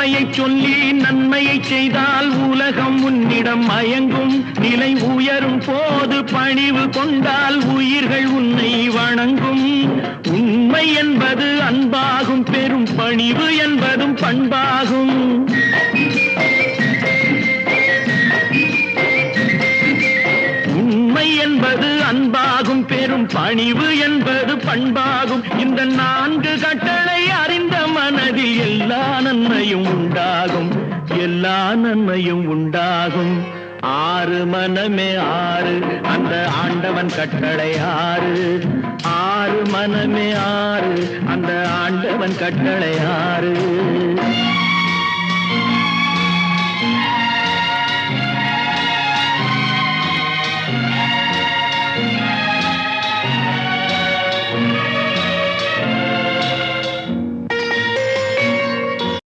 உண்மையை சொல்லி நன்மையை செய்தால் உலகம் உன்னிடம் மயங்கும். நிலை உயரும் போது பணிவு கொண்டால் உயிர்கள் உன்னை வணங்கும். உண்மை என்பது அன்பாகும், பெரும் பணிவு என்பதும் பண்பாகும். உண்மை என்பது அன்பாகும், பெரும் பணிவு என்பது பண்பாகும். இந்த 4 கட்டளை அறிந்த மனதில் எல்லா நன்மையும் உண்டாகும், எல்லா நன்மையும் உண்டாகும். 6 மனமே 6, அந்த ஆண்டவன் கட்டளை 6. 6 மனமே 6, அந்த ஆண்டவன் கட்டளை 6.